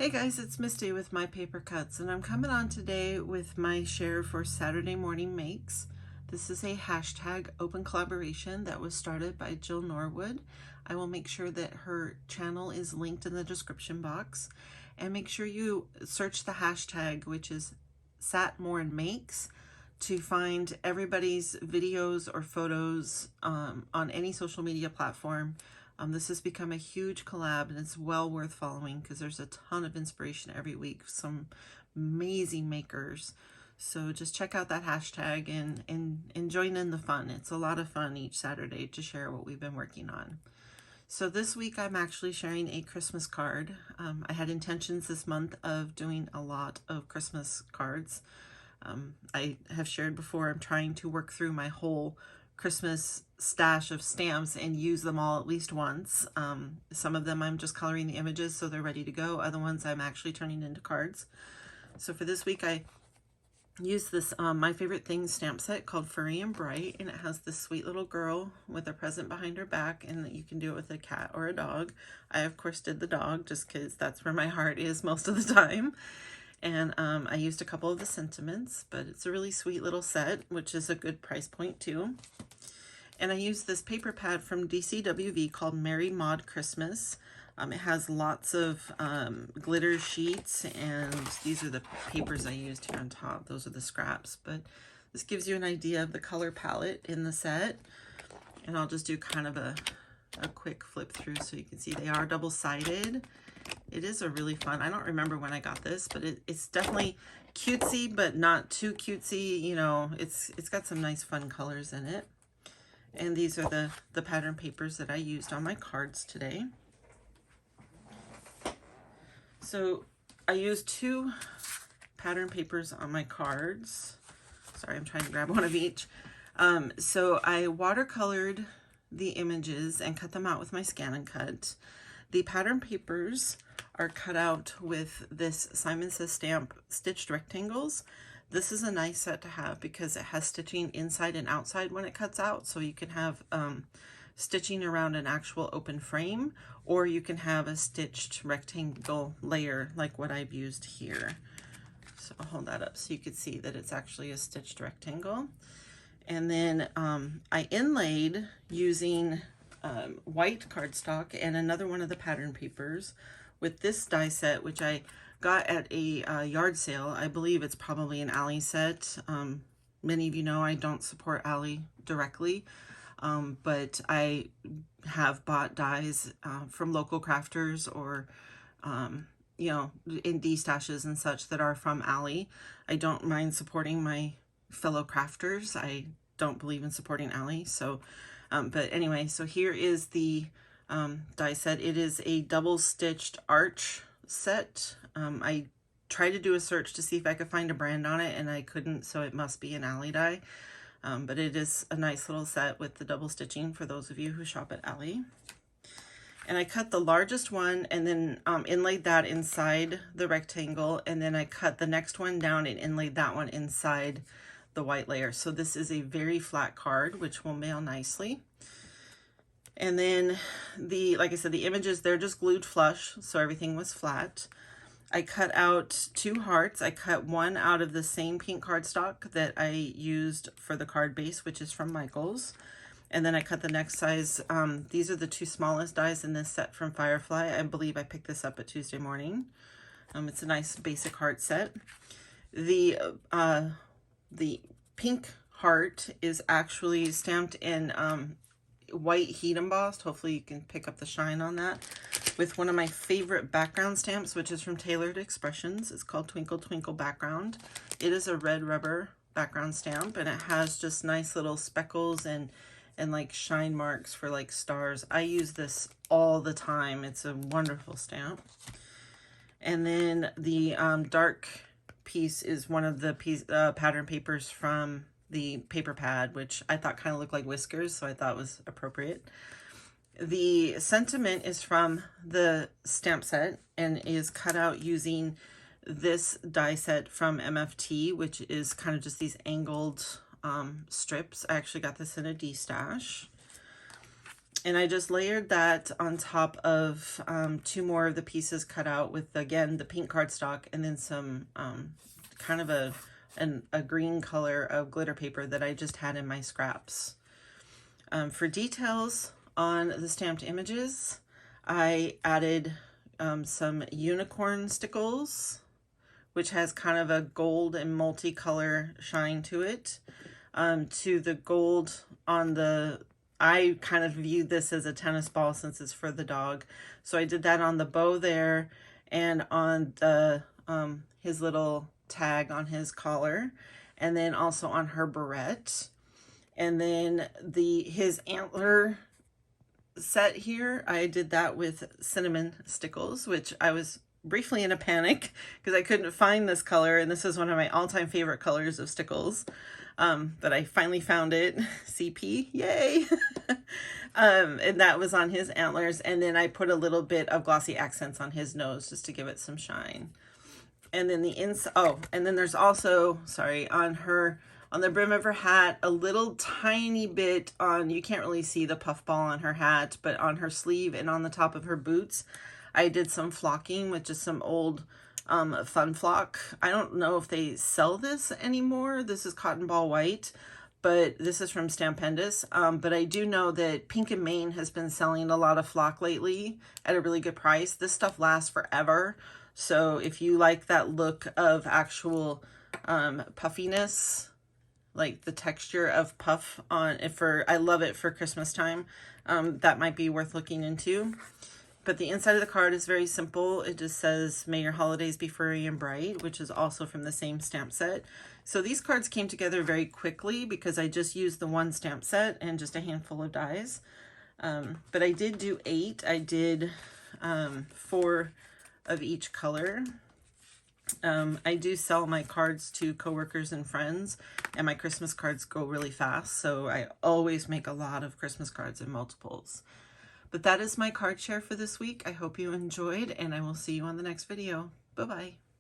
Hey guys, it's Misty with My Paper Cuts, and I'm coming on today with my share for Saturday Morning Makes. This is a hashtag open collaboration that was started by Jill Norwood. I will make sure that her channel is linked in the description box, and make sure you search the hashtag, which is SatMoreMakes, to find everybody's videos or photos on any social media platform. This has become a huge collab, and it's well worth following because there's a ton of inspiration every week, some amazing makers. So just check out that hashtag and join in the fun. It's a lot of fun each Saturday to share what we've been working on. So this week I'm actually sharing a Christmas card. I had intentions this month of doing a lot of Christmas cards. I have shared before, I'm trying to work through my whole Christmas stash of stamps and use them all at least once. Some of them I'm just coloring the images so they're ready to go. Other ones I'm actually turning into cards. So for this week I used this My Favorite Things stamp set called Furry and Bright, and it has this sweet little girl with a present behind her back, and you can do it with a cat or a dog. I of course did the dog just because that's where my heart is most of the time. And I used a couple of the sentiments, but it's a really sweet little set, which is a good price point too. And I used this paper pad from DCWV called Merry Maud Christmas. It has lots of glitter sheets, and these are the papers I used here on top. Those are the scraps, but this gives you an idea of the color palette in the set. And I'll just do kind of a quick flip through so you can see they are double-sided. It is a really fun, I don't remember when I got this, but it's definitely cutesy, but not too cutesy. You know, it's got some nice fun colors in it. And these are the pattern papers that I used on my cards today. So I used 2 pattern papers on my cards. Sorry, I'm trying to grab one of each. So I watercolored the images and cut them out with my Scan and Cut. The pattern papers are cut out with this Simon Says stamp stitched rectangles. This is a nice set to have because it has stitching inside and outside when it cuts out, so you can have stitching around an actual open frame, or you can have a stitched rectangle layer like what I've used here. So I'll hold that up so you can see that it's actually a stitched rectangle. And then I inlaid using white cardstock and another one of the pattern papers with this die set, which I got at a yard sale. I believe it's probably an Ally set. Many of you know I don't support Ally directly, but I have bought dies from local crafters or you know, in D-stashes and such that are from Ally. I don't mind supporting my fellow crafters. I don't believe in supporting Ally, so but anyway, so here is the die set. It is a double stitched arch set. I tried to do a search to see if I could find a brand on it, and I couldn't, so it must be an Ally die. But it is a nice little set with the double stitching for those of you who shop at Ally. And I cut the largest one and then inlaid that inside the rectangle, and then I cut the next one down and inlaid that one inside the white layer. So this is a very flat card, which will mail nicely. And then like I said, the images, they're just glued flush, so everything was flat. I cut out 2 hearts. I cut one out of the same pink cardstock that I used for the card base, which is from Michael's. And then I cut the next size. These are the 2 smallest dies in this set from Firefly. I believe I picked this up at Tuesday morning. It's a nice basic heart set. The pink heart is actually stamped in white heat embossed. Hopefully you can pick up the shine on that, with one of my favorite background stamps, which is from Tailored Expressions. It's called Twinkle Twinkle Background. It is a red rubber background stamp, and it has just nice little speckles and like shine marks for like stars. I use this all the time. It's a wonderful stamp. And then the dark piece is one of the pattern papers from the paper pad, which I thought kind of looked like whiskers, so I thought was appropriate. The sentiment is from the stamp set and is cut out using this die set from MFT, which is kind of just these angled strips. I actually got this in a D-stash. And I just layered that on top of 2 more of the pieces cut out with, again, the pink cardstock, and then some kind of a green color of glitter paper that I just had in my scraps. For details on the stamped images, I added some unicorn stickles, which has kind of a gold and multicolor shine to it. To the gold on the, I kind of viewed this as a tennis ball since it's for the dog. So I did that on the bow there and on the his little tag on his collar, and then also on her barrette. And then his antler set here, I did that with cinnamon stickles, which I was briefly in a panic because I couldn't find this color, and this is one of my all-time favorite colors of stickles. But I finally found it. CP, yay! And that was on his antlers, and then I put a little bit of glossy accents on his nose just to give it some shine. And then the inside, oh, and then there's also, sorry, on the brim of her hat, a little tiny bit on, you can't really see the puffball on her hat, but on her sleeve and on the top of her boots, I did some flocking with just some old Fun Flock. I don't know if they sell this anymore. This is Cotton Ball White, but this is from Stampendous. But I do know that Pink and Maine has been selling a lot of flock lately at a really good price. This stuff lasts forever. So if you like that look of actual puffiness, like the texture of puff on it, I love it for Christmas time, that might be worth looking into. But the inside of the card is very simple. It just says, "May your holidays be furry and bright," which is also from the same stamp set. So these cards came together very quickly because I just used the one stamp set and just a handful of dies. But I did do 8. I did 4 of each color. I do sell my cards to coworkers and friends, and my Christmas cards go really fast. So I always make a lot of Christmas cards in multiples. But that is my card share for this week. I hope you enjoyed, and I will see you on the next video. Bye-bye.